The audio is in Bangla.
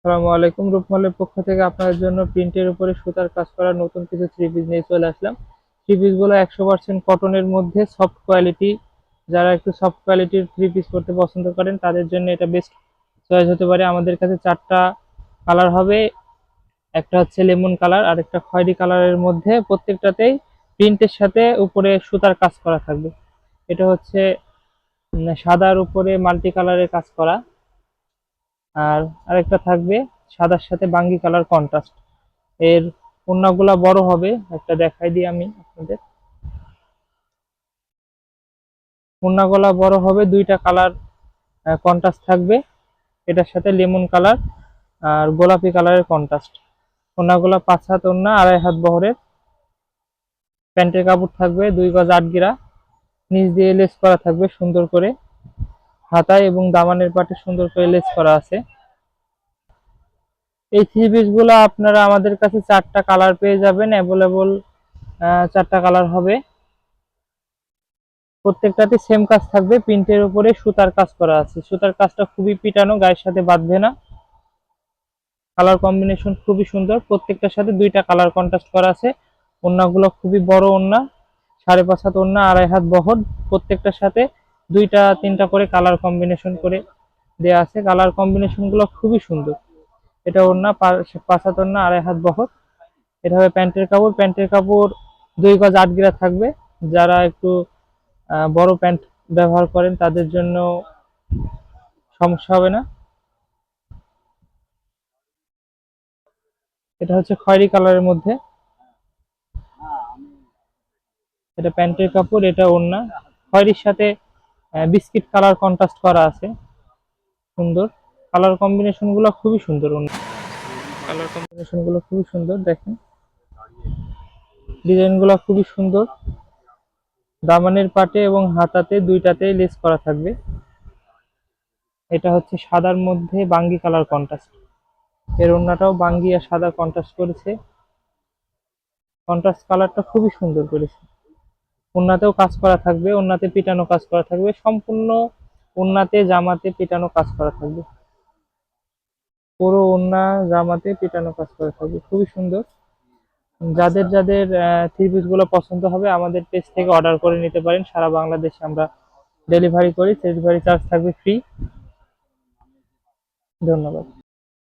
আসসালামু আলাইকুম। রূপমালের পক্ষ থেকে আপনাদের জন্য প্রিন্টের উপরে সুতার কাজ করা নতুন কিছু থ্রি পিস নিয়ে চলে আসলাম। থ্রি পিসগুলো 100% কটনের মধ্যে সফট কোয়ালিটি। যারা একটু সফট কোয়ালিটির থ্রি পিস পরতে পছন্দ করেন তাদের জন্য এটা বেস্ট চয়েস হতে পারে। আমাদের কাছে 4টা কালার হবে। একটা হচ্ছে লেমন কালার আর একটা খয়েরি কালারের মধ্যে, প্রত্যেকটাতেই প্রিন্টের সাথে উপরে সুতার কাজ করা থাকবে। এটা হচ্ছে সাদার উপরে মাল্টি কালারের কাজ করা। আর আরেকটা থাকবে সাদার সাথে বাঙ্গি কালার কন্ট্রাস্ট। এর ওড়নাগুলা বড় হবে, একটা দেখাই দিই আমি আপনাদের। ওড়নাগুলা বড় হবে, দুইটা কালার কন্ট্রাস্ট থাকবে। এটার সাথে লেমন কালার আর গোলাপি কালারের কন্ট্রাস্ট। ওড়নাগুলা 5 হাত ওড়না, 2.5 হাত বহরের। প্যান্টের কাপড় থাকবে 2 গজ 8 গিরা। নিচ দিয়ে লেস করা থাকবে সুন্দর করে। হাতায় এবং দামানের পাটে সুন্দর করে লেস করা আছে। এই থ্রি পিস গুলো আপনারা আমাদের কাছে 4টা কালার পেয়ে যাবেন অ্যাভেলেবল। 4টা কালার হবে। প্রত্যেকটাতে সেম কাজ থাকবে, প্রিন্টের উপরে সুতার কাজ করা আছে। সুতার কাজটা খুবই পিটানো, গায়ের সাথে বাঁধবে না। কালার কম্বিনেশন খুবই সুন্দর, প্রত্যেকটার সাথে 2টা কালার কন্ট্রাস্ট করা আছে। ওড়নাগুলো খুবই বড় ওড়না, 5.5 হাত ওড়না, 2.5 হাত বহর। প্রত্যেকটার সাথে 2টা 3টা করে কালার কম্বিনেশন করে দেয়া আছে। কালার কম্বিনেশন গুলো খুবই সুন্দর। এটা ওড়না 5 হাত ওড়না, 2.5 হাত বহর। এটা হবে প্যান্টের কাপড়। প্যান্টের কাপড় 2 গজ 8 গিরা থাকবে। যারা একটু বড় প্যান্ট ব্যবহার করেন তাদের জন্য সমস্যা হবে না। এটা হচ্ছে খয়েরি কালারের মধ্যে। এটা প্যান্টের কাপড়, এটা ওড়না। খয়েরির সাথে বিস্কিট কালার কন্ট্রাস্ট করা আছে, সুন্দর। কালার কম্বিনেশন গুলো খুবই সুন্দর। কালার কম্বিনেশন গুলো খুবই সুন্দর, দেখেন ডিজাইন গুলো খুবই সুন্দর। দামানের পাটে এবং হাতাতে দুইটাতেই লেস করা থাকবে। এটা হচ্ছে সাদার মধ্যে বাঙ্গি কালার কন্ট্রাস্ট। এর ওড়নাটাও বাঙ্গি আর সাদা কন্ট্রাস্ট করেছে। কন্ট্রাস্ট কালারটা খুবই সুন্দর করেছে। ওড়নাতেও কাজ করা থাকবে, ওড়নাতে পিটানো কাজ করা থাকবে সম্পূর্ণ। ওড়নাতে জামাতে পিটানো কাজ করা থাকবে, পুরো ওড়না জামাতে পিটানো কাজ করা থাকবে, খুবই সুন্দর। যাদের যাদের থ্রি পিস গুলো পছন্দ হবে আমাদের পেজ থেকে অর্ডার করে নিতে পারেন। সারা বাংলাদেশে আমরা ডেলিভারি করি, ডেলিভারি চার্জ থাকবে ফ্রি। ধন্যবাদ।